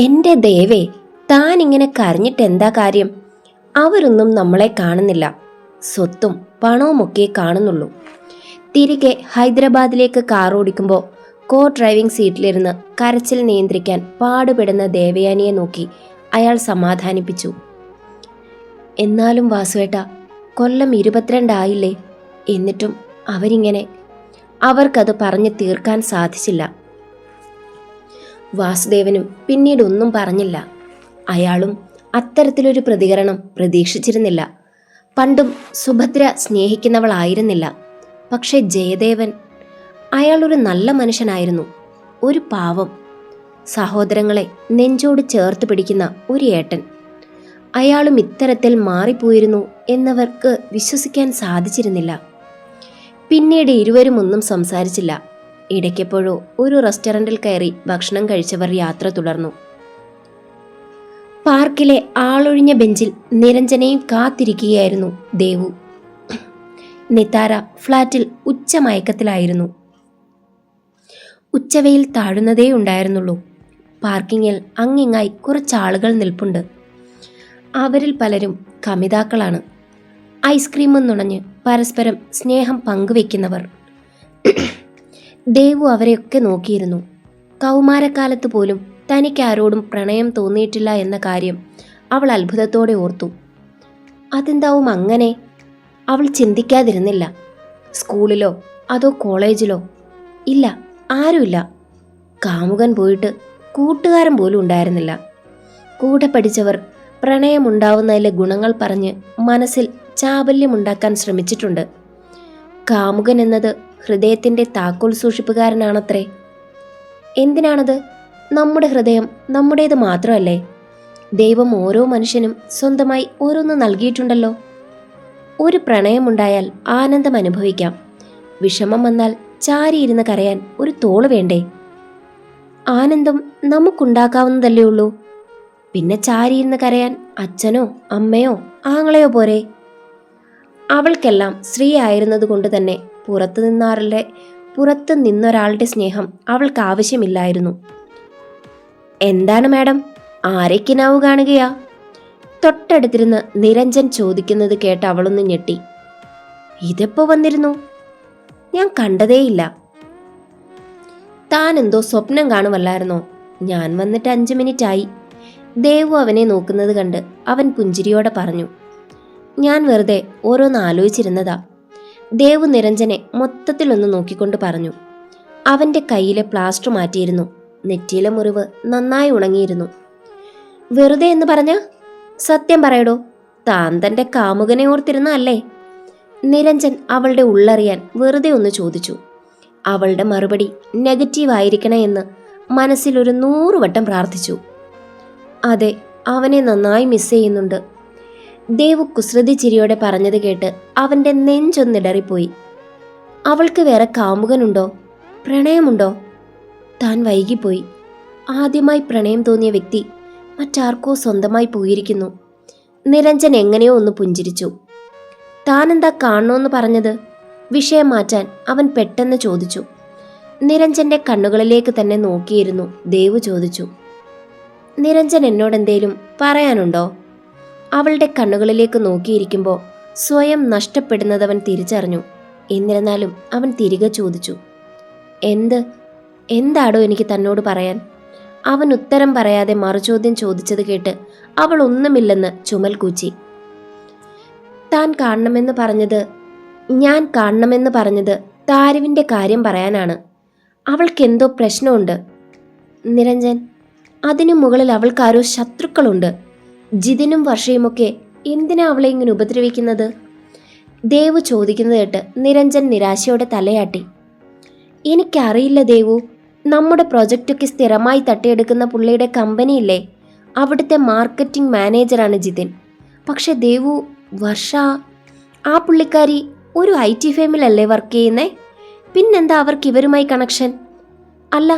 എൻ്റെ ദേവേ, താൻ ഇങ്ങനെ കരഞ്ഞിട്ട് എന്താ കാര്യം? അവരൊന്നും നമ്മളെ കാണുന്നില്ല. സ്വത്തും പണവുമൊക്കെ കാണുന്നുള്ളൂ. തിരികെ ഹൈദരാബാദിലേക്ക് കാർ ഓടിക്കുമ്പോൾ കോ ഡ്രൈവിംഗ് സീറ്റിലിരുന്ന് കരച്ചിൽ നിയന്ത്രിക്കാൻ പാടുപെടുന്ന ദേവയാനിയെ നോക്കി അയാൾ സമാധാനിപ്പിച്ചു. എന്നാലും വാസുവേട്ട, കൊല്ലം 22 ആയില്ലേ? എന്നിട്ടും അവരിങ്ങനെ. അവർക്കത് പറഞ്ഞു തീർക്കാൻ സാധിച്ചില്ല. വാസുദേവനും പിന്നീട് ഒന്നും പറഞ്ഞില്ല. അയാളും അത്തരത്തിലൊരു പ്രതികരണം പ്രതീക്ഷിച്ചിരുന്നില്ല. പണ്ടും സുഭദ്ര സ്നേഹിക്കുന്നവളായിരുന്നില്ല. പക്ഷെ ജയദേവൻ, അയാളൊരു നല്ല മനുഷ്യനായിരുന്നു. ഒരു പാവം. സഹോദരങ്ങളെ നെഞ്ചോട് ചേർത്ത് പിടിക്കുന്ന ഒരു ഏട്ടൻ. അയാളും ഇത്തരത്തിൽ മാറിപ്പോയിരുന്നു എന്നവർക്ക് വിശ്വസിക്കാൻ സാധിച്ചിരുന്നില്ല. പിന്നീട് ഇരുവരും ഒന്നും സംസാരിച്ചില്ല. ഇടയ്ക്കെപ്പോഴോ ഒരു റെസ്റ്റോറൻറ്റിൽ കയറി ഭക്ഷണം കഴിച്ചവർ യാത്ര തുടർന്നു. പാർക്കിലെ ആളൊഴിഞ്ഞ ബെഞ്ചിൽ നിരഞ്ജനയും കാത്തിരിക്കുകയായിരുന്നു ദേവു. നിതാര ഫ്ലാറ്റിൽ ഉച്ചമയക്കത്തിലായിരുന്നു. ഉച്ചവെയിൽ താഴുന്നതേ ഉണ്ടായിരുന്നുള്ളൂ. പാർക്കിങ്ങിൽ അങ്ങിങ്ങായി കുറച്ചാളുകൾ നിൽപ്പുണ്ട്. അവരിൽ പലരും കമിതാക്കളാണ്. ഐസ്ക്രീമും നുണഞ്ഞ് പരസ്പരം സ്നേഹം പങ്കുവെക്കുന്നവർ. ദേവു അവരെയൊക്കെ നോക്കിയിരുന്നു. കൗമാരക്കാലത്ത് പോലും തനിക്കാരോടും പ്രണയം തോന്നിയിട്ടില്ല എന്ന കാര്യം അവൾ അത്ഭുതത്തോടെ ഓർത്തു. അതെന്താവും അങ്ങനെ? അവൾ ചിന്തിക്കാതിരുന്നില്ല. സ്കൂളിലോ അതോ കോളേജിലോ? ഇല്ല, ആരുമില്ല. കാമുകൻ പോയിട്ട് കൂട്ടുകാരൻ പോലും ഉണ്ടായിരുന്നില്ല. കൂടെ പഠിച്ചവർ പ്രണയമുണ്ടാവുന്നതിലെ ഗുണങ്ങൾ പറഞ്ഞ് മനസ്സിൽ ചാബല്യമുണ്ടാക്കാൻ ശ്രമിച്ചിട്ടുണ്ട്. കാമുകൻ എന്നത് ഹൃദയത്തിൻ്റെ താക്കോൽ സൂക്ഷിപ്പുകാരനാണത്രേ. എന്തിനാണത്? നമ്മുടെ ഹൃദയം നമ്മുടേത് മാത്രമല്ലേ? ദൈവം ഓരോ മനുഷ്യനും സ്വന്തമായി ഓരോന്ന് നൽകിയിട്ടുണ്ടല്ലോ. ഒരു പ്രണയമുണ്ടായാൽ ആനന്ദം അനുഭവിക്കാം. വിഷമം വന്നാൽ ചാരിയിരുന്ന് കരയാൻ ഒരു തോള് വേണ്ടേ? ആനന്ദം നമുക്കുണ്ടാക്കാവുന്നതല്ലേ ഉള്ളൂ. പിന്നെ ചാരിയിരുന്ന് കരയാൻ അച്ഛനോ അമ്മയോ ആങ്ങളെയോ പോരെ? അവൾക്കെല്ലാം സ്ത്രീ ആയിരുന്നത് കൊണ്ട് തന്നെ പുറത്തു നിന്നൊരാളുടെ സ്നേഹം അവൾക്ക് ആവശ്യമില്ലായിരുന്നു. എന്താണ് മാഡം, ആരേക്കിനാവു കാണുകയാ? തൊട്ടടുത്തിരുന്ന് നിരഞ്ജൻ ചോദിക്കുന്നത് കേട്ട് അവളൊന്ന് ഞെട്ടി. ഇതെപ്പോ വന്നിരുന്നു? ഞാൻ കണ്ടതേയില്ല. താൻ എന്തോ സ്വപ്നം കാണുമല്ലായിരുന്നോ? ഞാൻ വന്നിട്ട് 5 മിനിറ്റ് ആയി. ദേവു അവനെ നോക്കുന്നത് കണ്ട് അവൻ പുഞ്ചിരിയോടെ പറഞ്ഞു. ഞാൻ വെറുതെ ഓരോന്ന് ആലോചിച്ചിരുന്നതാ. ദേവു നിരഞ്ജനെ മൊത്തത്തിലൊന്ന് നോക്കിക്കൊണ്ട് പറഞ്ഞു. അവൻ്റെ കയ്യിലെ പ്ലാസ്റ്റർ മാറ്റിയിരുന്നു. നെറ്റിയിലെ മുറിവ് നന്നായി ഉണങ്ങിയിരുന്നു. വെറുതെ എന്ന് പറഞ്ഞ? സത്യം പറയടോ, താൻ തൻ്റെ കാമുകനെ ഓർത്തിരുന്ന അല്ലേ? നിരഞ്ജൻ അവളുടെ ഉള്ളറിയാൻ വെറുതെ ഒന്ന് ചോദിച്ചു. അവളുടെ മറുപടി നെഗറ്റീവ് ആയിരിക്കണേ എന്ന് മനസ്സിലൊരു 100 വട്ടം പ്രാർത്ഥിച്ചു. അതെ, അവനെ നന്നായി മിസ് ചെയ്യുന്നുണ്ട്. ദേവു കുസൃതി ചിരിയോടെ പറഞ്ഞത് കേട്ട് അവൻ്റെ നെഞ്ചൊന്നിടറിപ്പോയി. അവൾക്ക് വേറെ കാമുകനുണ്ടോ? പ്രണയമുണ്ടോ? താൻ വൈകിപ്പോയി. ആദ്യമായി പ്രണയം തോന്നിയ വ്യക്തി മറ്റാർക്കോ സ്വന്തമായി പോയിരിക്കുന്നു. നിരഞ്ജൻ എങ്ങനെയോ ഒന്ന് പുഞ്ചിരിച്ചു. താൻ എന്താ കാണണമെന്ന് പറഞ്ഞത്? വിഷയം മാറ്റാൻ അവൻ പെട്ടെന്ന് ചോദിച്ചു. നിരഞ്ജന്റെ കണ്ണുകളിലേക്ക് തന്നെ നോക്കിയിരുന്നു ദേവു ചോദിച്ചു. നിരഞ്ജൻ എന്നോടെന്തേലും പറയാനുണ്ടോ? അവളുടെ കണ്ണുകളിലേക്ക് നോക്കിയിരിക്കുമ്പോൾ സ്വയം നഷ്ടപ്പെടുന്നതവൻ തിരിച്ചറിഞ്ഞു. എന്നിരുന്നാലും അവൻ തിരികെ ചോദിച്ചു. എന്താടോ എനിക്ക് തന്നോട് പറയാൻ? അവൻ ഉത്തരം പറയാതെ മറുചോദ്യം ചോദിച്ചത് കേട്ട് അവൾ ഒന്നുമില്ലെന്ന് ചുമൽ കൂച്ചി. ഞാൻ കാണണമെന്ന് പറഞ്ഞത് താരുവിൻ്റെ കാര്യം പറയാനാണ്. അവൾക്കെന്തോ പ്രശ്നമുണ്ട് നിരഞ്ജൻ. അതിനു മുകളിൽ അവൾക്കാരോ ശത്രുക്കളുണ്ട്. ജിതിനും വർഷയുമൊക്കെ എന്തിനാ അവളെ ഇങ്ങനെ ഉപദ്രവിക്കുന്നത്? ദേവു ചോദിക്കുന്നത് കേട്ട് നിരഞ്ജൻ നിരാശയോടെ തലയാട്ടി. എനിക്കറിയില്ല ദേവു, നമ്മുടെ പ്രൊജക്റ്റൊക്കെ സ്ഥിരമായി തട്ടിയെടുക്കുന്ന പുള്ളിയുടെ കമ്പനിയില്ലേ, അവിടുത്തെ മാർക്കറ്റിംഗ് മാനേജറാണ് ജിതിൻ. പക്ഷെ ദേവു, വർഷ, ആ പുള്ളിക്കാരി ഒരു IT ഫേമിലല്ലേ വർക്ക് ചെയ്യുന്നേ? പിന്നെന്താ അവർക്ക് ഇവരുമായി കണക്ഷൻ? അല്ല,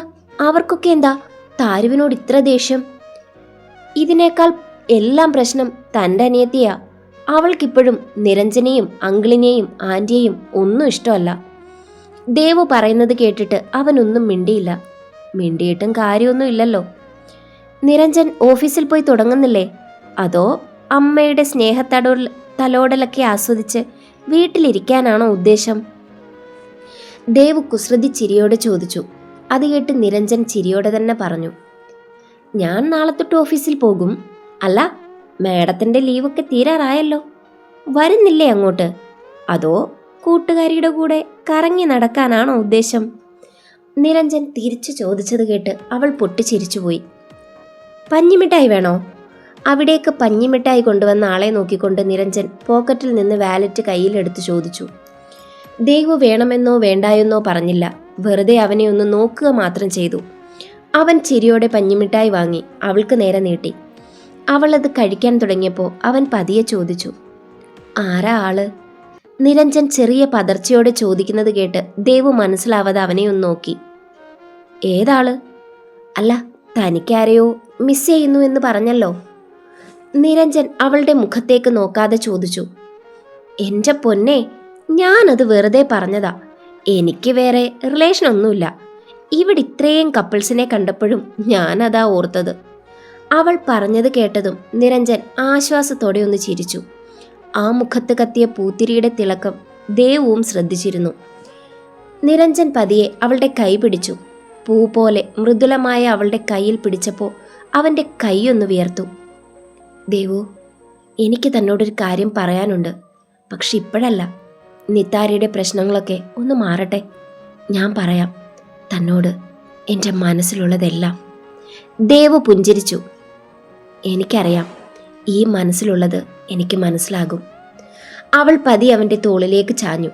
അവർക്കൊക്കെ എന്താ താരുവിനോട് ഇത്ര ദേഷ്യം? ഇതിനേക്കാൾ എല്ലാം പ്രശ്നം തൻ്റെ അനിയത്തിയാ. അവൾക്കിപ്പോഴും നിരഞ്ജനെയും അങ്കിളിനെയും ആൻറ്റിയെയും ഒന്നും ഇഷ്ടമല്ല. ദേവു പറയുന്നത് കേട്ടിട്ട് അവനൊന്നും മിണ്ടിയില്ല. മിണ്ടിയിട്ടും കാര്യമൊന്നും ഇല്ലല്ലോ. നിരഞ്ജൻ ഓഫീസിൽ പോയി തുടങ്ങുന്നില്ലേ? അതോ അമ്മയുടെ തലോടലൊക്കെ ആസ്വദിച്ച് വീട്ടിലിരിക്കാനാണോ ഉദ്ദേശം? ദേവു കുസൃതി ചിരിയോടെ ചോദിച്ചു. അത് കേട്ട് നിരഞ്ജൻ ചിരിയോടെ തന്നെ പറഞ്ഞു, ഞാൻ നാളെ തൊട്ട് ഓഫീസിൽ പോകും. അല്ല, മാഡത്തിന്റെ ലീവൊക്കെ തീരാറായല്ലോ, വരുന്നില്ലേ അങ്ങോട്ട്? അതോ കൂട്ടുകാരിയുടെ കൂടെ കറങ്ങി നടക്കാനാണോ ഉദ്ദേശം? നിരഞ്ജൻ തിരിച്ചു ചോദിച്ചത് കേട്ട് അവൾ പൊട്ടിച്ചിരിച്ചുപോയി. പഞ്ഞിമിഠായി വേണോ? അവിടേക്ക് പഞ്ഞിമിഠായി കൊണ്ടുവന്ന ആളെ നോക്കിക്കൊണ്ട് നിരഞ്ജൻ പോക്കറ്റിൽ നിന്ന് വാലറ്റ് കയ്യിലെടുത്ത് ചോദിച്ചു. ദേവു വേണമെന്നോ വേണ്ടായെന്നോ പറഞ്ഞില്ല, വെറുതെ അവനെ ഒന്ന് നോക്കുക മാത്രം ചെയ്തു. അവൻ ചിരിയോടെ പഞ്ഞിമിഠായി വാങ്ങി അവൾക്ക് നേരെ നീട്ടി. അവൾ അത് കഴിക്കാൻ തുടങ്ങിയപ്പോൾ അവൻ പതിയെ ചോദിച്ചു, ആരാ ആള്? നിരഞ്ജൻ ചെറിയ പതർച്ചയോടെ ചോദിക്കുന്നത് കേട്ട് ദേവു മനസ്സിലാവാതെ അവനെ ഒന്ന് നോക്കി. ഏതാള്? അല്ല, തനിക്കാരെയോ മിസ് ചെയ്യുന്നു എന്ന് പറഞ്ഞല്ലോ. നിരഞ്ജൻ അവളുടെ മുഖത്തേക്ക് നോക്കാതെ ചോദിച്ചു. എൻ്റെ പൊന്നെ, ഞാനത് വെറുതെ പറഞ്ഞതാ. എനിക്ക് വേറെ റിലേഷൻ ഒന്നുമില്ല. ഇവിടെ ഇത്രയും കപ്പിൾസിനെ കണ്ടപ്പോഴും ഞാനതാ ഓർത്തത്. അവൾ പറഞ്ഞത് കേട്ടതും നിരഞ്ജൻ ആശ്വാസത്തോടെ ഒന്ന് ചിരിച്ചു. ആ മുഖത്ത് കത്തിയ പൂത്തിരിയുടെ തിളക്കം ദേവുവും ശ്രദ്ധിച്ചിരുന്നു. നിരഞ്ജൻ പതിയെ അവളുടെ കൈ പിടിച്ചു. പൂ പോലെ മൃദുലമായ അവളുടെ കയ്യിൽ പിടിച്ചപ്പോൾ അവൻ്റെ കൈയൊന്ന് വിയർത്തു. ദേവു, എനിക്ക് തന്നോടൊരു കാര്യം പറയാനുണ്ട്. പക്ഷെ ഇപ്പോഴല്ല. നിത്താരയുടെ പ്രശ്നങ്ങളൊക്കെ ഒന്ന് മാറട്ടെ, ഞാൻ പറയാം തന്നോട് എൻ്റെ മനസ്സിലുള്ളതെല്ലാം. ദേവു പുഞ്ചിരിച്ചു. എനിക്കറിയാം, ഈ മനസ്സിലുള്ളത് എനിക്ക് മനസ്സിലാകും. അവൾ പതി അവൻ്റെ തോളിലേക്ക് ചാഞ്ഞു.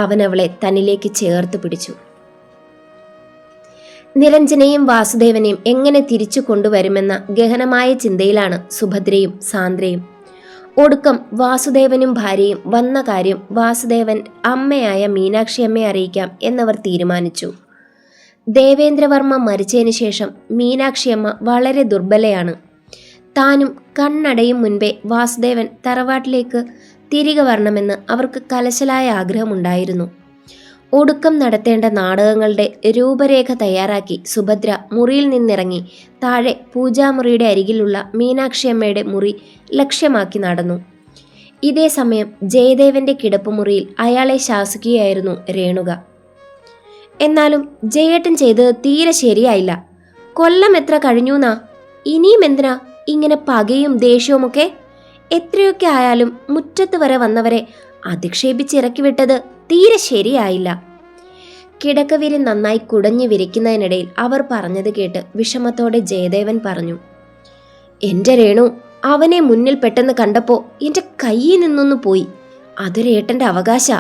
അവൻ അവളെ തന്നിലേക്ക് ചേർത്ത് പിടിച്ചു. നിരഞ്ജനെയും വാസുദേവനെയും എങ്ങനെ തിരിച്ചു കൊണ്ടുവരുമെന്ന ഗഹനമായ ചിന്തയിലാണ് സുഭദ്രയും സാന്ദ്രയും. ഒടുക്കം വാസുദേവനും ഭാര്യയും വന്ന കാര്യം വാസുദേവൻ അമ്മയായ മീനാക്ഷിയമ്മയെ അറിയിക്കാം എന്നവർ തീരുമാനിച്ചു. ദേവേന്ദ്രവർമ്മ മരിച്ചതിന് ശേഷം മീനാക്ഷിയമ്മ വളരെ ദുർബലയാണ്. താനും കണ്ണടയും മുൻപേ വാസുദേവൻ തറവാട്ടിലേക്ക് തിരികെ വരണമെന്ന് അവർക്ക് കലശലായ ആഗ്രഹമുണ്ടായിരുന്നു. ഒടുക്കം നടത്തേണ്ട നാടകങ്ങളുടെ രൂപരേഖ തയ്യാറാക്കി സുഭദ്ര മുറിയിൽ നിന്നിറങ്ങി താഴെ പൂജാമുറിയുടെ അരികിലുള്ള മീനാക്ഷിയമ്മയുടെ മുറി ലക്ഷ്യമാക്കി നടന്നു. ഇതേ സമയം ജയദേവന്റെ കിടപ്പുമുറിയിൽ അയാളെ ശാസിക്കുകയായിരുന്നു രേണുക. എന്നാലും ജയേട്ടൻ ചെയ്തത് തീരെ ശരിയായില്ല. കൊല്ലം എത്ര കഴിഞ്ഞൂന്നാ? ഇനിയും എന്തിനാ ഇങ്ങനെ പകയും ദേഷ്യവുമൊക്കെ? എത്രയൊക്കെ ആയാലും മുറ്റത്ത് വരെ വന്നവരെ അധിക്ഷേപിച്ചിറക്കി വിട്ടത് തീരെ ശരിയായില്ല. കിടക്കവിരി നന്നായി കുടഞ്ഞു വിരിക്കുന്നതിനിടയിൽ അവർ പറഞ്ഞത് കേട്ട് വിഷമത്തോടെ ജയദേവൻ പറഞ്ഞു. എൻ്റെ രേണു, അവനെ മുന്നിൽ പെട്ടെന്ന് കണ്ടപ്പോൾ എൻ്റെ കയ്യിൽ നിന്നൊന്നു പോയി. അതൊരേട്ടൻ്റെ അവകാശ.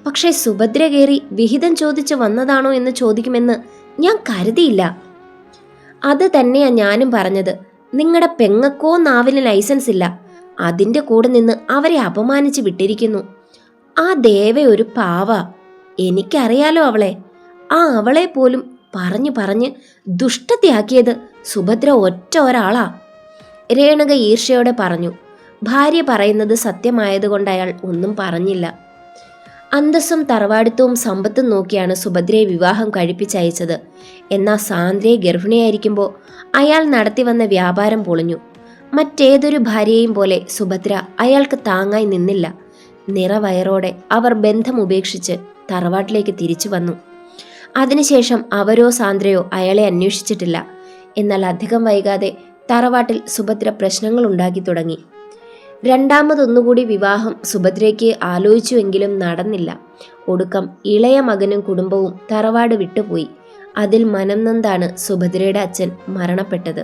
പക്ഷേ സുഭദ്ര കയറി വിഹിതം ചോദിച്ചു വന്നതാണോ എന്ന് ചോദിക്കുമെന്ന് ഞാൻ കരുതിയില്ല. അത് തന്നെയാ ഞാനും പറഞ്ഞത്. നിങ്ങളുടെ പെങ്ങക്കോ നാവിന് ലൈസൻസ് ഇല്ല. അതിൻ്റെ കൂടെ നിന്ന് അവരെ അപമാനിച്ച് വിട്ടിരിക്കുന്നു. ആ ദേവ ഒരു പാവ. എനിക്കറിയാലോ അവളെ. അവളെ പോലും പറഞ്ഞ് ദുഷ്ടതയാക്കിയത് സുഭദ്ര ഒറ്റ ഒരാളാ. രേണുക ഈർഷ്യയോടെ പറഞ്ഞു. ഭാര്യ പറയുന്നത് സത്യമായതുകൊണ്ട് അയാൾ ഒന്നും പറഞ്ഞില്ല. അന്തസ്സും തറവാടിത്തവും സമ്പത്തും നോക്കിയാണ് സുഭദ്രയെ വിവാഹം കഴിപ്പിച്ചയച്ചത്. എന്നാൽ സാന്ദ്രയെ ഗർഭിണിയായിരിക്കുമ്പോൾ അയാൾ നടത്തി വന്ന വ്യാപാരം പൊളിഞ്ഞു. മറ്റേതൊരു ഭാര്യയെയും പോലെ സുഭദ്ര അയാൾക്ക് താങ്ങായി നിന്നില്ല. നിറവയറോടെ അവർ ബന്ധം ഉപേക്ഷിച്ച് തറവാട്ടിലേക്ക് തിരിച്ചു വന്നു. അതിനുശേഷം അവരോ സാന്ദ്രയോ അയാളെ അന്വേഷിച്ചിട്ടില്ല. എന്നാൽ അധികം വൈകാതെ തറവാട്ടിൽ സുഭദ്ര പ്രശ്നങ്ങൾ ഉണ്ടാക്കി തുടങ്ങി. രണ്ടാമതൊന്നുകൂടി വിവാഹം സുഭദ്രയ്ക്ക് ആലോചിച്ചുവെങ്കിലും നടന്നില്ല. ഒടുക്കം ഇളയ മകനും കുടുംബവും തറവാട് വിട്ടുപോയി. അതിൽ മനം നൊന്താണ് സുഭദ്രയുടെ അച്ഛൻ മരണപ്പെട്ടത്.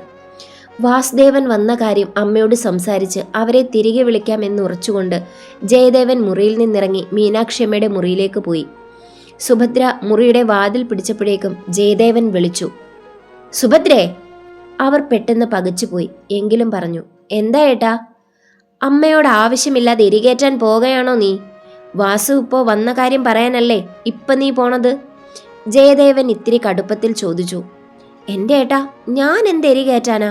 വാസുദേവൻ വന്ന കാര്യം അമ്മയോട് സംസാരിച്ച് അവരെ തിരികെ വിളിക്കാമെന്ന് ഉറച്ചുകൊണ്ട് ജയദേവൻ മുറിയിൽ നിന്നിറങ്ങി മീനാക്ഷിയമ്മയുടെ മുറിയിലേക്ക് പോയി. സുഭദ്ര മുറിയുടെ വാതിൽ പിടിച്ചപ്പോഴേക്കും ജയദേവൻ വിളിച്ചു. സുഭദ്രേ! അവർ പെട്ടെന്ന് പകച്ചുപോയി. എങ്കിലും പറഞ്ഞു, എന്താ ഏട്ടാ? അമ്മയോട് ആവശ്യമില്ലാതെ എരികേറ്റാൻ പോകുകയാണോ നീ? വാസു ഇപ്പോൾ വന്ന കാര്യം പറയാനല്ലേ ഇപ്പം നീ പോണത്? ജയദേവൻ ഇത്തിരി കടുപ്പത്തിൽ ചോദിച്ചു. എൻ്റെ ഏട്ടാ, ഞാൻ എന്ത് എരികേറ്റാനാ?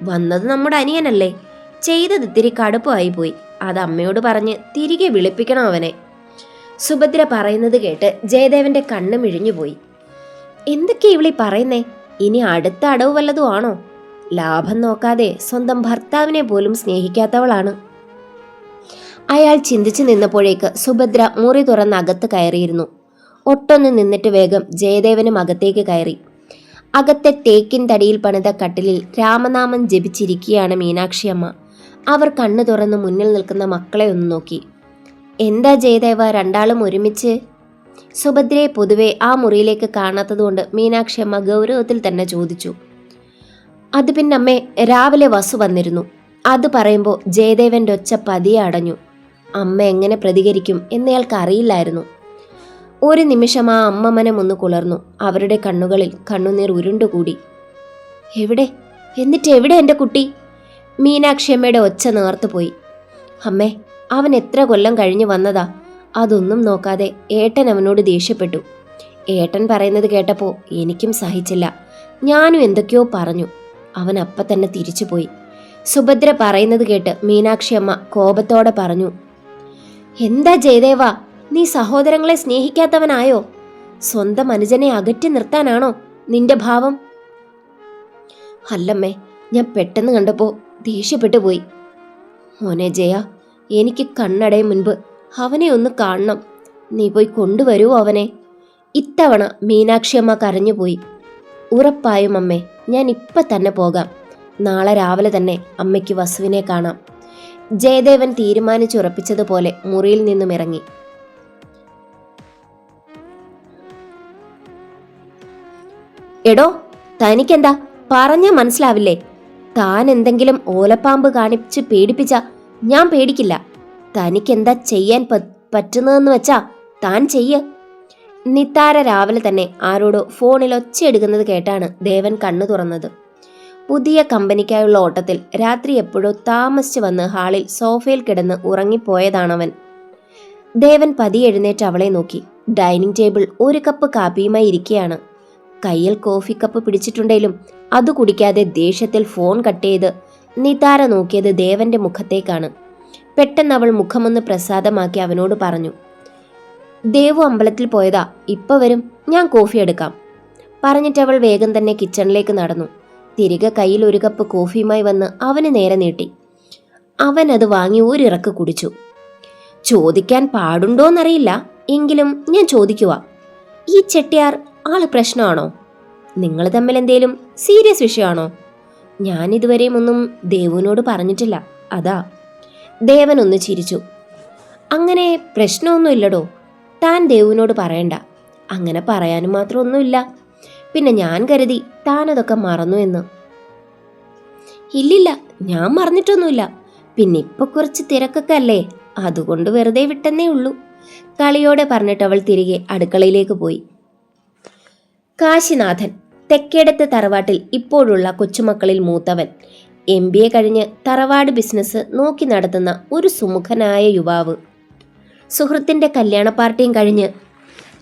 വന്നത് നമ്മുടെ അനിയനല്ലേ. ചെയ്തത് ഇത്തിരി കടുപ്പമായി പോയി. അത് അമ്മയോട് പറഞ്ഞ് തിരികെ വിളിപ്പിക്കണം അവനെ. സുഭദ്ര പറയുന്നത് കേട്ട് ജയദേവന്റെ കണ്ണ് മിഴിഞ്ഞുപോയി. എന്തൊക്കെ ഇവളീ പറയുന്നേ? ഇനി അടുത്ത അടവ് വല്ലതും ആണോ? ലാഭം നോക്കാതെ സ്വന്തം ഭർത്താവിനെ പോലും സ്നേഹിക്കാത്തവളാണ്. അയാൾ ചിന്തിച്ചു നിന്നപ്പോഴേക്ക് സുഭദ്ര മുറി തുറന്ന് അകത്ത് കയറിയിരുന്നു. ഒട്ടൊന്ന് നിന്നിട്ട് വേഗം ജയദേവനും അകത്തേക്ക് കയറി. അകത്തെ തേക്കിൻ തടിയിൽ പണിത കട്ടിലിൽ രാമനാമം ജപിച്ചിരിക്കുകയാണ് മീനാക്ഷിയമ്മ. അവർ കണ്ണു തുറന്ന് മുന്നിൽ നിൽക്കുന്ന മക്കളെ ഒന്ന് നോക്കി. എന്താ ജയദേവ രണ്ടാളും ഒരുമിച്ച്? സുഭദ്രയെ പൊതുവെ ആ മുറിയിലേക്ക് കാണാത്തതുകൊണ്ട് മീനാക്ഷിയമ്മ ഗൗരവത്തിൽ തന്നെ ചോദിച്ചു. അത് പിന്നമ്മേ, രാവിലെ വസു വന്നിരുന്നു. അത് പറയുമ്പോൾ ജയദേവന്റെ ഒച്ച പതിയെ അടഞ്ഞു. അമ്മ എങ്ങനെ പ്രതികരിക്കും എന്നയാൾക്ക് അറിയില്ലായിരുന്നു. ഒരു നിമിഷം ആ അമ്മമനം ഒന്ന് കുളർന്നു. അവരുടെ കണ്ണുകളിൽ കണ്ണുനീർ ഉരുണ്ടുകൂടി. എന്നിട്ട് എവിടെ എൻ്റെ കുട്ടി? മീനാക്ഷിയമ്മയുടെ ഒച്ച നേർത്തുപോയി. അമ്മേ, അവൻ എത്ര കൊല്ലം കഴിഞ്ഞു വന്നതാ. അതൊന്നും നോക്കാതെ ഏട്ടൻ അവനോട് ദേഷ്യപ്പെട്ടു. ഏട്ടൻ പറയുന്നത് കേട്ടപ്പോൾ എനിക്കും സഹിച്ചില്ല. ഞാനും എന്തൊക്കെയോ പറഞ്ഞു. അവൻ അപ്പം തന്നെ തിരിച്ചുപോയി. സുഭദ്ര പറയുന്നത് കേട്ട് മീനാക്ഷിയമ്മ കോപത്തോടെ പറഞ്ഞു. എന്താ ജയദേവ, നീ സഹോദരങ്ങളെ സ്നേഹിക്കാത്തവനായോ? സ്വന്തം അനുജനെ അകറ്റി നിർത്താനാണോ നിന്റെ ഭാവം? അല്ലമ്മേ, ഞാൻ പെട്ടെന്ന് കണ്ടപ്പോൾ ദേഷ്യപ്പെട്ടു പോയി. മോനെ ജയ, എനിക്ക് കണ്ണടയും മുൻപ് അവനെ ഒന്ന് കാണണം. നീ പോയി കൊണ്ടുവരുമോ അവനെ? ഇത്തവണ മീനാക്ഷിയമ്മ കരഞ്ഞുപോയി. ഉറപ്പായും അമ്മേ, ഞാൻ ഇപ്പം തന്നെ പോകാം. നാളെ രാവിലെ തന്നെ അമ്മയ്ക്ക് വസുവിനെ കാണാം. ജയദേവൻ തീരുമാനിച്ചുറപ്പിച്ചതുപോലെ മുറിയിൽ നിന്നും ഇറങ്ങി. എടോ, തനിക്കെന്താ പറഞ്ഞാ മനസ്സിലാവില്ലേ? താൻ എന്തെങ്കിലും ഓലപ്പാമ്പ് കാണിച്ച് പേടിപ്പിച്ച ഞാൻ പേടിക്കില്ല. തനിക്കെന്താ ചെയ്യാൻ പറ്റുന്നതെന്ന് വെച്ചാ താൻ ചെയ്യ. നിത്താര രാവിലെ തന്നെ ആരോടോ ഫോണിൽ ഒച്ചയെടുക്കുന്നത് കേട്ടാണ് ദേവൻ കണ്ണു തുറന്നത്. പുതിയ കമ്പനിക്കായുള്ള ഓട്ടത്തിൽ രാത്രി എപ്പോഴോ താമസിച്ചു വന്ന് ഹാളിൽ സോഫയിൽ കിടന്ന് ഉറങ്ങിപ്പോയതാണവൻ. ദേവൻ പതിയെ എഴുന്നേറ്റ് അവളെ നോക്കി. ഡൈനിങ് ടേബിൾ ഒരു കപ്പ് കാപ്പിയുമായി ഇരിക്കുകയാണ്. കയ്യിൽ കോഫി കപ്പ് പിടിച്ചിട്ടുണ്ടെങ്കിലും അത് കുടിക്കാതെ ദേഷ്യത്തിൽ ഫോൺ കട്ട് ചെയ്ത് നിതാര നോക്കിയത് ദേവന്റെ മുഖത്തേക്കാണ്. പെട്ടെന്ന് അവൾ മുഖമൊന്ന് പ്രസാദമാക്കി അവനോട് പറഞ്ഞു. ദേവു അമ്പലത്തിൽ പോയതാ, ഇപ്പൊ വരും, ഞാൻ കോഫി എടുക്കാം. പറഞ്ഞിട്ട് അവൾ വേഗം തന്നെ കിച്ചണിലേക്ക് നടന്നു. തിരികെ കയ്യിൽ ഒരു കപ്പ് കോഫിയുമായി വന്ന് അവന് നേരെ നീട്ടി. അവൻ അത് വാങ്ങി ഒരിറക്ക് കുടിച്ചു. ചോദിക്കാൻ പാടുണ്ടോന്നറിയില്ല, എങ്കിലും ഞാൻ ചോദിക്കുക. ഈ ചെട്ടിയാർ ആള് പ്രശ്നമാണോ? നിങ്ങൾ തമ്മിൽ എന്തേലും സീരിയസ് വിഷയമാണോ? ഞാനിതുവരെയും ഒന്നും ദേവുവിനോട് പറഞ്ഞിട്ടില്ല, അതാ. ദേവൻ ഒന്ന് ചിരിച്ചു. അങ്ങനെ പ്രശ്നമൊന്നുമില്ലടോ. താൻ ദേവുവിനോട് പറയണ്ട. അങ്ങനെ പറയാനും മാത്രം ഒന്നുമില്ല. പിന്നെ ഞാൻ കരുതി താനതൊക്കെ മറന്നു എന്ന്. ഇല്ലില്ല, ഞാൻ മറന്നിട്ടൊന്നുമില്ല. പിന്നെ ഇപ്പൊ കുറച്ച് തിരക്കൊക്കെ അല്ലേ, അതുകൊണ്ട് വെറുതെ വിട്ടെന്നേ ഉള്ളൂ. കളിയോടെ പറഞ്ഞിട്ട് അവൾ തിരികെ അടുക്കളയിലേക്ക് പോയി. കാശിനാഥൻ, തെക്കേടത്തെ തറവാട്ടിൽ ഇപ്പോഴുള്ള കൊച്ചുമക്കളിൽ മൂത്തവൻ. MBA കഴിഞ്ഞ് തറവാട് ബിസിനസ് നോക്കി നടത്തുന്ന ഒരു സുമുഖനായ യുവാവ്. സുഹൃത്തിന്റെ കല്യാണ പാർട്ടിയും കഴിഞ്ഞ്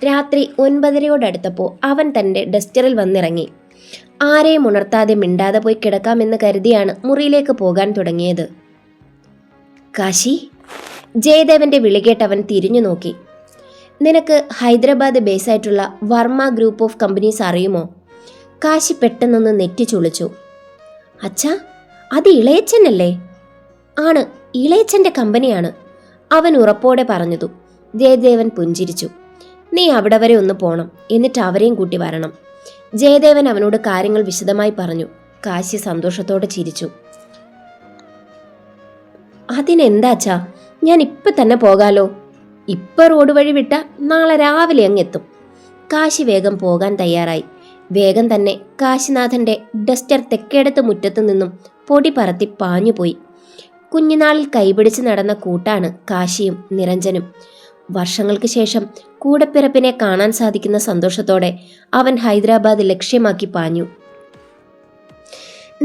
രാത്രി 9:30 അവൻ തന്റെ ഡസ്റ്ററിൽ വന്നിറങ്ങി. ആരെയും ഉണർത്താതെ മിണ്ടാതെ പോയി കിടക്കാമെന്ന് കരുതിയാണ് മുറിയിലേക്ക് പോകാൻ തുടങ്ങിയത്. കാശി, ജയദേവന്റെ വിളികേട്ടവൻ തിരിഞ്ഞു നോക്കി. നിനക്ക് ഹൈദരാബാദ് ബേസായിട്ടുള്ള വർമ്മ ഗ്രൂപ്പ് ഓഫ് കമ്പനീസ് അറിയുമോ? കാശി പെട്ടെന്നൊന്ന് നെറ്റി ചുളിച്ചു. അച്ഛാ, അത് ഇളയച്ചനല്ലേ? ആണ്, ഇളയച്ചന്റെ കമ്പനിയാണ്, അവൻ ഉറപ്പോടെ പറഞ്ഞതു. ജയദേവൻ പുഞ്ചിരിച്ചു. നീ അവിടെ വരെ ഒന്ന് പോണം, എന്നിട്ട് അവരെയും കൂട്ടി വരണം. ജയദേവൻ അവനോട് കാര്യങ്ങൾ വിശദമായി പറഞ്ഞു. കാശി സന്തോഷത്തോടെ ചിരിച്ചു. അതിനെന്താച്ചാ, ഞാൻ ഇപ്പൊ തന്നെ പോകാലോ. ഇപ്പൊ റോഡ് വഴി വിട്ട നാളെ രാവിലെ അങ്ങെത്തും. കാശി വേഗം പോകാൻ തയ്യാറായി. വേഗം തന്നെ കാശിനാഥന്റെ ഡസ്റ്റർ തെക്കേടത്ത് മുറ്റത്തു നിന്നും പൊടി പറത്തി പാഞ്ഞുപോയി. കുഞ്ഞുനാളിൽ കൈപിടിച്ച് നടന്ന കൂട്ടാണ് കാശിയും നിരഞ്ജനും. വർഷങ്ങൾക്ക് ശേഷം കൂടപ്പിറപ്പിനെ കാണാൻ സാധിക്കുന്ന സന്തോഷത്തോടെ അവൻ ഹൈദരാബാദ് ലക്ഷ്യമാക്കി പാഞ്ഞു.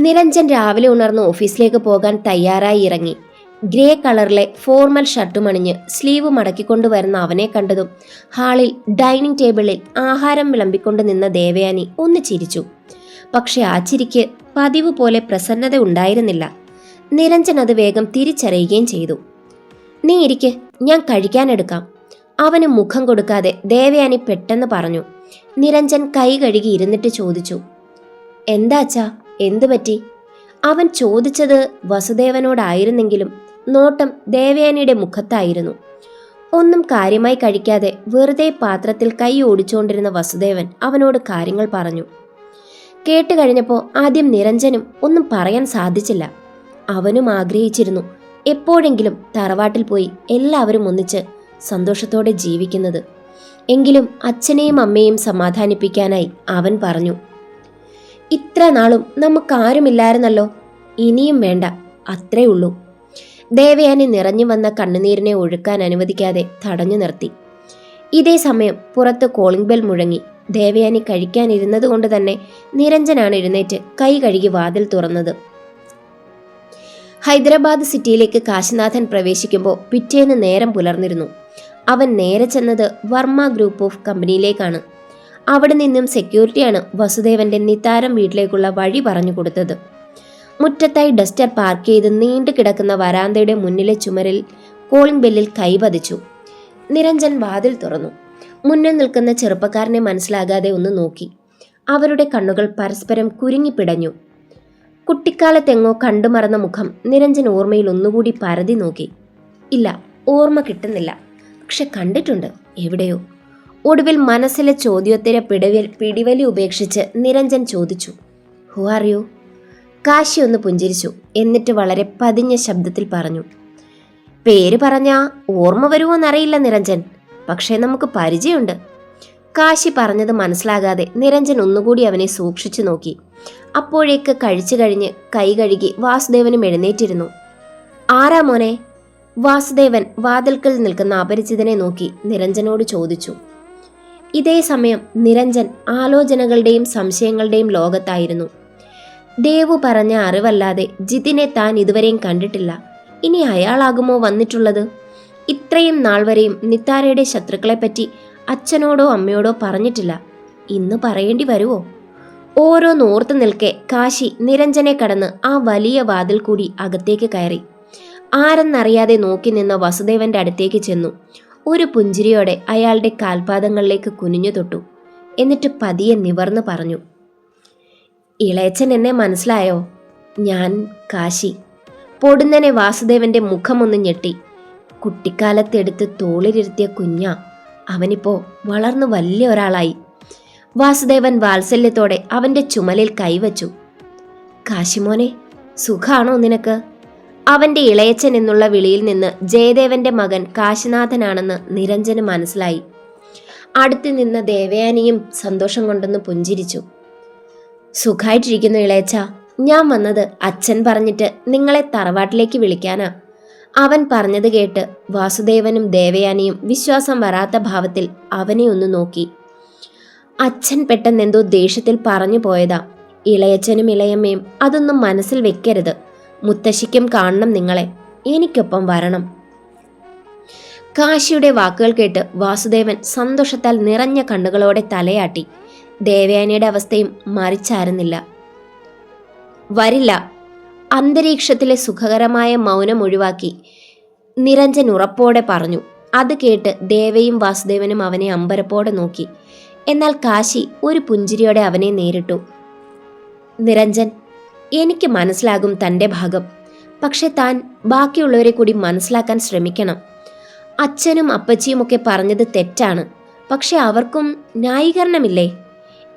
നിരഞ്ജൻ രാവിലെ ഉണർന്ന് ഓഫീസിലേക്ക് പോകാൻ തയ്യാറായി ഇറങ്ങി. ഗ്രേ കളറിലെ ഫോർമൽ ഷർട്ടും അണിഞ്ഞ് സ്ലീവ് മടക്കിക്കൊണ്ടുവരുന്ന അവനെ കണ്ടതും ഹാളിൽ ഡൈനിങ് ടേബിളിൽ ആഹാരം വിളമ്പിക്കൊണ്ട് നിന്ന ദേവയാനി ഒന്ന് ചിരിച്ചു. പക്ഷെ ആ ചിരിക്ക് പതിവ് പോലെ പ്രസന്നത ഉണ്ടായിരുന്നില്ല. നിരഞ്ജൻ അത് വേഗം തിരിച്ചറിയുകയും ചെയ്തു. നീ ഇരിക്ക്, ഞാൻ കഴിക്കാനെടുക്കാം. അവന് മുഖം കൊടുക്കാതെ ദേവയാനി പെട്ടെന്ന് പറഞ്ഞു. നിരഞ്ജൻ കൈ കഴുകി ഇരുന്നിട്ട് ചോദിച്ചു. എന്താ അച്ഛാ, എന്തു പറ്റി? അവൻ ചോദിച്ചത് വസുദേവനോടായിരുന്നെങ്കിലും നോട്ടം ദേവയാനിയുടെ മുഖത്തായിരുന്നു. ഒന്നും കാര്യമായി കഴിക്കാതെ വെറുതെ പാത്രത്തിൽ കൈ ഓടിച്ചുകൊണ്ടിരുന്ന വസുദേവൻ അവനോട് കാര്യങ്ങൾ പറഞ്ഞു. കേട്ട് കഴിഞ്ഞപ്പോൾ ആദ്യം നിരഞ്ജനും ഒന്നും പറയാൻ സാധിച്ചില്ല. അവനും ആഗ്രഹിച്ചിരുന്നു എപ്പോഴെങ്കിലും തറവാട്ടിൽ പോയി എല്ലാവരും ഒന്നിച്ച് സന്തോഷത്തോടെ ജീവിക്കുന്നത്. എങ്കിലും അച്ഛനെയും അമ്മയെയും സമാധാനിപ്പിക്കാനായി അവൻ പറഞ്ഞു, ഇത്ര നാളും നമുക്കാരുമില്ലായിരുന്നല്ലോ, ഇനിയും വേണ്ട, അത്രേ ഉള്ളൂ. ദേവയാനി നിറഞ്ഞു വന്ന കണ്ണുനീരിനെ ഒഴുക്കാൻ അനുവദിക്കാതെ തടഞ്ഞു നിർത്തി. ഇതേ സമയം പുറത്ത് കോളിംഗ് ബെൽ മുഴങ്ങി. ദേവയാനി കഴിക്കാനിരുന്നത് കൊണ്ട് തന്നെ നിരഞ്ജനാണ് എഴുന്നേറ്റ് കൈ കഴുകി വാതിൽ തുറന്നത്. ഹൈദരാബാദ് സിറ്റിയിലേക്ക് കാശിനാഥൻ പ്രവേശിക്കുമ്പോൾ പിറ്റേന്ന് നേരം പുലർന്നിരുന്നു. അവൻ നേരെ ചെന്നത് വർമ്മ ഗ്രൂപ്പ് ഓഫ് കമ്പനിയിലേക്കാണ്. അവിടെ നിന്നും സെക്യൂരിറ്റിയാണ് വസുദേവന്റെ നിത്താരം വീട്ടിലേക്കുള്ള വഴി പറഞ്ഞു കൊടുത്തത്. മുറ്റത്തായി ഡസ്റ്റർ പാർക്ക് ചെയ്ത് നീണ്ടു കിടക്കുന്ന വരാന്തയുടെ മുന്നിലെ ചുമരിൽ കോളിംഗ് ബെല്ലിൽ കൈപതിച്ചു. നിരഞ്ജൻ വാതിൽ തുറന്നു. മുന്നിൽ നിൽക്കുന്ന ചെറുപ്പക്കാരനെ മനസ്സിലാകാതെ ഒന്ന് നോക്കി. അവരുടെ കണ്ണുകൾ പരസ്പരം കുരുങ്ങിപ്പിടഞ്ഞു. കുട്ടിക്കാലത്തെങ്ങോ കണ്ടുമറന്ന മുഖം നിരഞ്ജൻ ഓർമ്മയിൽ ഒന്നുകൂടി പരതി നോക്കി. ഇല്ല, ഓർമ്മ കിട്ടുന്നില്ല, പക്ഷെ കണ്ടിട്ടുണ്ട് എവിടെയോ. ഒടുവിൽ മനസ്സിലെ ചോദ്യോത്തര പിടിവലി ഉപേക്ഷിച്ച് നിരഞ്ജൻ ചോദിച്ചു, ഹു ആർ യു? കാശി ഒന്ന് പുഞ്ചിരിച്ചു. എന്നിട്ട് വളരെ പതിഞ്ഞ ശബ്ദത്തിൽ പറഞ്ഞു, പേര് പറഞ്ഞാ ഓർമ്മ വരുമോന്നറിയില്ല നിരഞ്ജൻ, പക്ഷേ നമുക്ക് പരിചയമുണ്ട്. കാശി പറഞ്ഞത് മനസ്സിലാകാതെ നിരഞ്ജൻ ഒന്നുകൂടി അവനെ സൂക്ഷിച്ചു നോക്കി. അപ്പോഴേക്ക് കഴിച്ചു കഴിഞ്ഞ് കൈ കഴുകി വാസുദേവനും എഴുന്നേറ്റിരുന്നു. ആരാ മോനെ? വാസുദേവൻ വാതിൽക്കൽ നിൽക്കുന്ന അപരിചിതനെ നോക്കി നിരഞ്ജനോട് ചോദിച്ചു. ഇതേ സമയം നിരഞ്ജൻ ആലോചനകളുടെയും സംശയങ്ങളുടെയും ലോകത്തായിരുന്നു. ദേവു പറഞ്ഞ അറിവല്ലാതെ ജിതിനെ താൻ ഇതുവരെയും കണ്ടിട്ടില്ല. ഇനി അയാളാകുമോ വന്നിട്ടുള്ളത്? ഇത്രയും നാൾ വരെയും നിത്താരയുടെ ശത്രുക്കളെപ്പറ്റി അച്ഛനോടോ അമ്മയോടോ പറഞ്ഞിട്ടില്ല. ഇന്ന് പറയേണ്ടി വരുമോ? ഓരോന്നോർത്ത് നിൽക്കെ കാശി നിരഞ്ജനെ കടന്ന് ആ വലിയ വാതിൽ കൂടി അകത്തേക്ക് കയറി. ആരെന്നറിയാതെ നോക്കി നിന്ന വസുദേവന്റെ അടുത്തേക്ക് ചെന്നു. ഒരു പുഞ്ചിരിയോടെ അയാളുടെ കാൽപാദങ്ങളിലേക്ക് കുനിഞ്ഞു തൊട്ടു. എന്നിട്ട് പതിയെ നിവർന്നു പറഞ്ഞു, ഇളയച്ചൻ എന്നെ മനസ്സിലായോ? ഞാൻ കാശി. പൊടുന്നനെ വാസുദേവന്റെ മുഖമൊന്ന് ഞെട്ടി. കുട്ടിക്കാലത്തെടുത്ത് തോളിലിരുത്തിയ കുഞ്ഞാ, അവനിപ്പോ വളർന്നു വലിയ ഒരാളായി. വാസുദേവൻ വാത്സല്യത്തോടെ അവന്റെ ചുമലിൽ കൈവച്ചു. കാശിമോനെ, സുഖാണോ നിനക്ക്? അവന്റെ ഇളയച്ചൻ എന്നുള്ള വിളിയിൽ നിന്ന് ജയദേവന്റെ മകൻ കാശിനാഥനാണെന്ന് നിരഞ്ജന് മനസ്സിലായി. അടുത്ത് നിന്ന ദേവയാനിയും സന്തോഷം കൊണ്ടൊന്ന് പുഞ്ചിരിച്ചു. സുഖായിട്ടിരിക്കുന്നു ഇളയച്ച. ഞാൻ വന്നത് അച്ഛൻ പറഞ്ഞിട്ട് നിങ്ങളെ തറവാട്ടിലേക്ക് വിളിക്കാനാ. അവൻ പറഞ്ഞത് കേട്ട് വാസുദേവനും ദേവയാനിയും വിശ്വാസം വരാത്ത ഭാവത്തിൽ അവനെ ഒന്ന് നോക്കി. അച്ഛൻ പെട്ടെന്നെന്തോ ദേഷ്യത്തിൽ പറഞ്ഞു പോയതാ. ഇളയച്ചനും ഇളയമ്മയും അതൊന്നും മനസ്സിൽ വെക്കരുത്. മുത്തശ്ശിക്കും കാണണം നിങ്ങളെ. എനിക്കൊപ്പം വരണം. കാശിയുടെ വാക്കുകൾ കേട്ട് വാസുദേവൻ സന്തോഷത്താൽ നിറഞ്ഞ കണ്ണുകളോടെ തലയാട്ടി. ദേവയാനിയുടെ അവസ്ഥയും മറിച്ചായിരുന്നില്ല. വരില്ല. അന്തരീക്ഷത്തിലെ സുഖകരമായ മൗനം ഒഴിവാക്കി നിരഞ്ജൻ ഉറപ്പോടെ പറഞ്ഞു. അത് കേട്ട് ദേവയും വാസുദേവനും അവനെ അമ്പരപ്പോടെ നോക്കി. എന്നാൽ കാശി ഒരു പുഞ്ചിരിയോടെ അവനെ നേരിട്ടു. നിരഞ്ജൻ, എനിക്ക് മനസ്സിലാകും തൻ്റെ ഭാഗം. പക്ഷെ താൻ ബാക്കിയുള്ളവരെ കൂടി മനസ്സിലാക്കാൻ ശ്രമിക്കണം. അച്ഛനും അപ്പച്ചിയുമൊക്കെ പറഞ്ഞത് തെറ്റാണ്. പക്ഷെ അവർക്കും ന്യായീകരണമില്ലേ?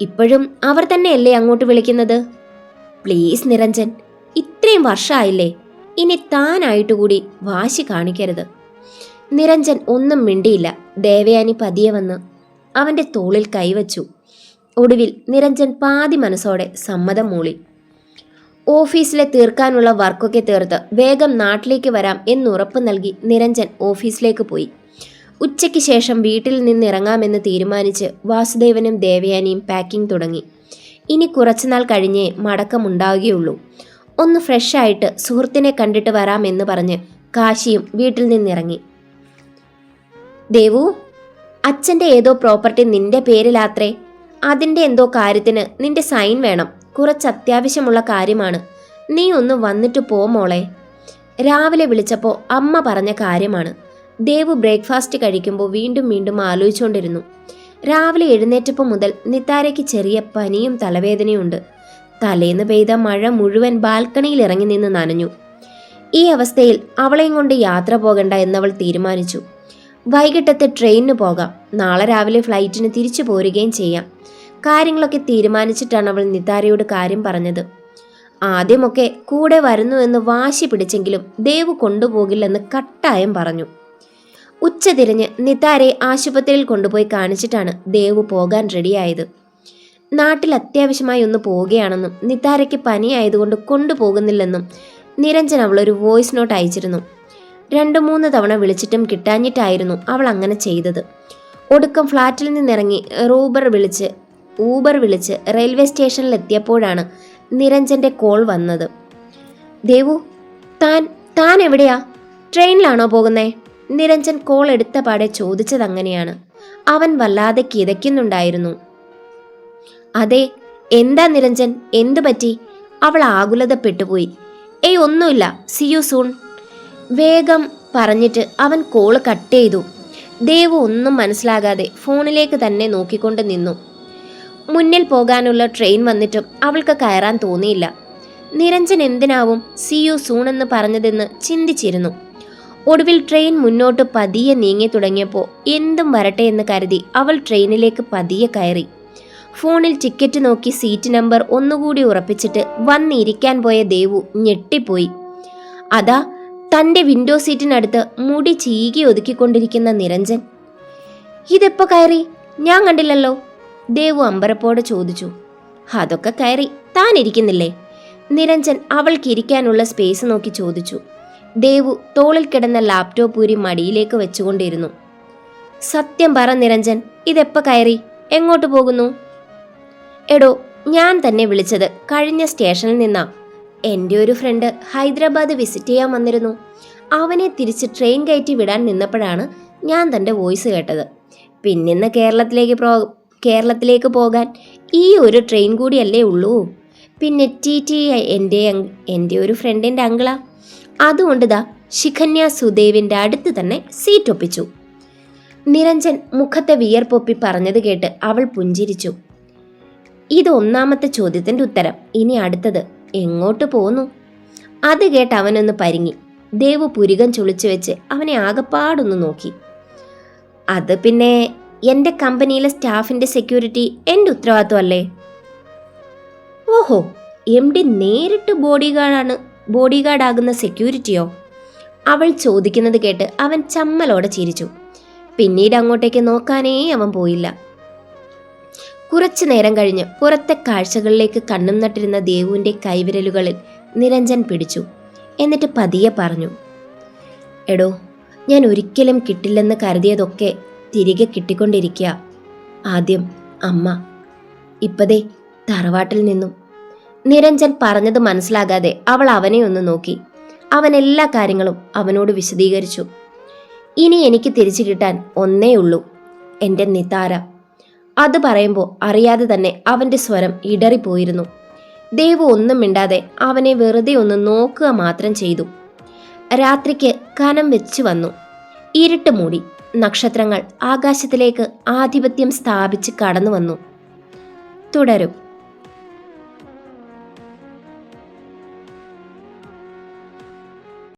ഇപ്പോഴും അവർ തന്നെയല്ലേ അങ്ങോട്ട് വിളിക്കുന്നത്? പ്ലീസ് നിരഞ്ജൻ, ഇത്രയും വർഷമായില്ലേ, ഇനി താനായിട്ടുകൂടി വാശി കാണിക്കരുത്. നിരഞ്ജൻ ഒന്നും മിണ്ടിയില്ല. ദേവയാനി പതിയെ വന്ന് അവൻ്റെ തോളിൽ കൈവച്ചു. ഒടുവിൽ നിരഞ്ജൻ പാതി മനസ്സോടെ സമ്മതം മൂളി. ഓഫീസിലെ തീർക്കാനുള്ള വർക്കൊക്കെ തീർത്ത് വേഗം നാട്ടിലേക്ക് വരാം എന്നുറപ്പ് നൽകി നിരഞ്ജൻ ഓഫീസിലേക്ക് പോയി. ഉച്ചയ്ക്ക് ശേഷം വീട്ടിൽ നിന്നിറങ്ങാമെന്ന് തീരുമാനിച്ച് വാസുദേവനും ദേവയാനിയും പാക്കിംഗ് തുടങ്ങി. ഇനി കുറച്ചുനാൾ കഴിഞ്ഞേ മടക്കമുണ്ടാവുകയുള്ളൂ. ഒന്ന് ഫ്രഷായിട്ട് സുഹൃത്തിനെ കണ്ടിട്ട് വരാമെന്ന് പറഞ്ഞ് കാശിയും വീട്ടിൽ നിന്നിറങ്ങി. ദേവു, അച്ഛൻ്റെ ഏതോ പ്രോപ്പർട്ടി നിന്റെ പേരിലാത്രേ. അതിൻ്റെ എന്തോ കാര്യത്തിന് നിന്റെ സൈൻ വേണം. കുറച്ച് അത്യാവശ്യമുള്ള കാര്യമാണ്. നീ ഒന്ന് വന്നിട്ട് പോ മോളെ. രാവിലെ വിളിച്ചപ്പോൾ അമ്മ പറഞ്ഞ കാര്യമാണ്. ദേവു ബ്രേക്ക്ഫാസ്റ്റ് കഴിക്കുമ്പോൾ വീണ്ടും വീണ്ടും ആലോചിച്ചുകൊണ്ടിരുന്നു. രാവിലെ എഴുന്നേറ്റപ്പോൾ മുതൽ നിത്താരയ്ക്ക് ചെറിയ പനിയും തലവേദനയും ഉണ്ട്. തലേന്ന് പെയ്ത മഴ മുഴുവൻ ബാൽക്കണിയിൽ ഇറങ്ങി നിന്ന് നനഞ്ഞു. ഈ അവസ്ഥയിൽ അവളെയും കൊണ്ട് യാത്ര പോകണ്ട എന്നവൾ തീരുമാനിച്ചു. വൈകിട്ടത്തെ ട്രെയിനിന് പോകാം, നാളെ രാവിലെ ഫ്ലൈറ്റിന് തിരിച്ചു പോരുകയും ചെയ്യാം. കാര്യങ്ങളൊക്കെ തീരുമാനിച്ചിട്ടാണ് അവൾ നിതാരയോട് കാര്യം പറഞ്ഞത്. ആദ്യമൊക്കെ കൂടെ വരുന്നു എന്ന് വാശി പിടിച്ചെങ്കിലും ദേവു കൊണ്ടുപോകില്ലെന്ന് കട്ടായം പറഞ്ഞു. ഉച്ചതിരിഞ്ഞ് നിതാരയെ ആശുപത്രിയിൽ കൊണ്ടുപോയി കാണിച്ചിട്ടാണ് ദേവു പോകാൻ റെഡിയായത്. നാട്ടിൽ അത്യാവശ്യമായി ഒന്ന് പോവുകയാണെന്നും നിതാരയ്ക്ക് പനിയായതുകൊണ്ട് കൊണ്ടുപോകുന്നില്ലെന്നും നിരഞ്ജൻ അവളൊരു വോയിസ് നോട്ട് അയച്ചിരുന്നു. 2-3 തവണ വിളിച്ചിട്ടും കിട്ടാഞ്ഞിട്ടായിരുന്നു അവൾ അങ്ങനെ ചെയ്തത്. ഒടുക്കം ഫ്ലാറ്റിൽ നിന്നിറങ്ങി ഊബർ വിളിച്ച് റെയിൽവേ സ്റ്റേഷനിൽ എത്തിയപ്പോഴാണ് നിരഞ്ജന്റെ കോൾ വന്നത്. ദേവു, താൻ എവിടെയാ? ട്രെയിനിലാണോ പോകുന്നേ? നിരഞ്ജൻ കോൾ എടുത്ത പാടെ ചോദിച്ചതങ്ങനെയാണ്. അവൻ വല്ലാതെ കിതയ്ക്കുന്നുണ്ടായിരുന്നു. അതെ, എന്താ നിരഞ്ജൻ, എന്തു പറ്റി? അവൾ ആകുലതപ്പെട്ടുപോയി. ഏയ് ഒന്നുമില്ല, സി യു സൂൺ വേഗം പറഞ്ഞിട്ട് അവൻ കോള് കട്ട് ചെയ്തു. ദേവു ഒന്നും മനസ്സിലാകാതെ ഫോണിലേക്ക് തന്നെ നോക്കിക്കൊണ്ട് നിന്നു. മുന്നിൽ പോകാനുള്ള ട്രെയിൻ വന്നിട്ടും അവൾക്ക് കയറാൻ തോന്നിയില്ല. നിരഞ്ജൻ എന്തിനാവും സി യു സൂൺ എന്ന് പറഞ്ഞതെന്ന് ചിന്തിച്ചിരുന്നു. ഒടുവിൽ ട്രെയിൻ മുന്നോട്ട് പതിയെ നീങ്ങി തുടങ്ങിയപ്പോൾ എന്തും വരട്ടെ എന്ന് കരുതി അവൾ ട്രെയിനിലേക്ക് പതിയെ കയറി. ഫോണിൽ ടിക്കറ്റ് നോക്കി സീറ്റ് നമ്പർ ഒന്നുകൂടി ഉറപ്പിച്ചിട്ട് വന്നിരിക്കാൻ പോയ ദേവു ഞെട്ടിപ്പോയി. അതാ തൻ്റെ വിൻഡോ സീറ്റിനടുത്ത് മുടി ചീകി ഒതുക്കിക്കൊണ്ടിരിക്കുന്ന നിരഞ്ജൻ. ഇതെപ്പോ കയറി? ഞാൻ കണ്ടില്ലല്ലോ, ദേവു അമ്പരപ്പോടെ ചോദിച്ചു. അതൊക്കെ കയറി, താൻ ഇരിക്കുന്നില്ലേ? നിരഞ്ജൻ അവൾക്കിരിക്കാനുള്ള സ്പേസ് നോക്കി ചോദിച്ചു. ദേവു തോളിൽ കിടന്ന ലാപ്ടോപ്പ് ഊരി മടിയിലേക്ക് വെച്ചുകൊണ്ടിരുന്നു. സത്യം പറ നിരഞ്ജൻ, ഇതെപ്പോ കയറി? എങ്ങോട്ട് പോകുന്നു? എടോ, ഞാൻ തന്നെ വിളിച്ചത് കഴിഞ്ഞ സ്റ്റേഷനിൽ നിന്നാ. എൻ്റെ ഒരു ഫ്രണ്ട് ഹൈദരാബാദ് വിസിറ്റ് ചെയ്യാൻ വന്നിരുന്നു. അവനെ തിരിച്ച് ട്രെയിൻ കയറ്റി വിടാൻ നിന്നപ്പോഴാണ് ഞാൻ തൻ്റെ വോയിസ് കേട്ടത്. പിന്നിന്ന് കേരളത്തിലേക്ക് പോകാൻ ഈ ഒരു ട്രെയിൻ കൂടിയല്ലേ ഉള്ളൂ. പിന്നെ ടി എൻ്റെ ഒരു ഫ്രണ്ടിൻ്റെ അങ്കിളാ. അതുകൊണ്ടിതാ ശിഖന്യ സുദേവിൻ്റെ അടുത്ത് തന്നെ സീറ്റ് ഒപ്പിച്ചു. നിരഞ്ജൻ മുഖത്തെ വിയർപ്പൊപ്പി പറഞ്ഞത് കേട്ട് അവൾ പുഞ്ചിരിച്ചു. ഇത് ഒന്നാമത്തെ ചോദ്യത്തിൻ്റെ ഉത്തരം. ഇനി അടുത്തത്, എങ്ങോട്ട് പോന്നു? അത് കേട്ട് അവനൊന്ന് പരിങ്ങി. ദേവു പുരികം ചുളിച്ചു വെച്ച് അവനെ ആകപ്പാടൊന്ന് നോക്കി. അത് പിന്നെ എൻ്റെ കമ്പനിയിലെ സ്റ്റാഫിൻ്റെ സെക്യൂരിറ്റി എൻ്റെ ഉത്തരവാദിത്വമല്ലേ? ഓഹോ, MD നേരിട്ട് ബോഡിഗാർഡാകുന്ന സെക്യൂരിറ്റിയോ? അവൾ ചോദിക്കുന്നത് കേട്ട് അവൻ ചമ്മലോടെ ചിരിച്ചു. പിന്നീട് അങ്ങോട്ടേക്ക് നോക്കാനേ അവൻ പോയില്ല. കുറച്ചു നേരം കഴിഞ്ഞ് പുറത്തെ കാഴ്ചകളിലേക്ക് കണ്ണും നട്ടിരുന്ന ദേവുവിൻ്റെ കൈവിരലുകളിൽ നിരഞ്ജൻ പിടിച്ചു. എന്നിട്ട് പതിയെ പറഞ്ഞു, എടോ, ഞാൻ ഒരിക്കലും കിട്ടില്ലെന്ന് കരുതിയതൊക്കെ തിരികെ കിട്ടിക്കൊണ്ടിരിക്കുക. ആദ്യം അമ്മ, ഇപ്പതേ തറവാട്ടിൽ നിന്നും. നിരഞ്ജൻ പറഞ്ഞത് മനസ്സിലാകാതെ അവൾ അവനെ ഒന്ന് നോക്കി. അവൻ എല്ലാ കാര്യങ്ങളും അവനോട് വിശദീകരിച്ചു. ഇനി എനിക്ക് തിരിച്ചു കിട്ടാൻ ഒന്നേ ഉള്ളൂ, എൻ്റെ നിതാര. അത് പറയുമ്പോൾ അറിയാതെ തന്നെ അവൻ്റെ സ്വരം ഇടറിപ്പോയിരുന്നു. ദേവു ഒന്നും മിണ്ടാതെ അവനെ വെറുതെ ഒന്ന് നോക്കുക മാത്രം ചെയ്തു. രാത്രിക്ക് കനം വെച്ചു വന്നു. ഇരുട്ട് മൂടി. നക്ഷത്രങ്ങൾ ആകാശത്തിലേക്ക് ആധിപത്യം സ്ഥാപിച്ച് കടന്നു വന്നു. തുടരും.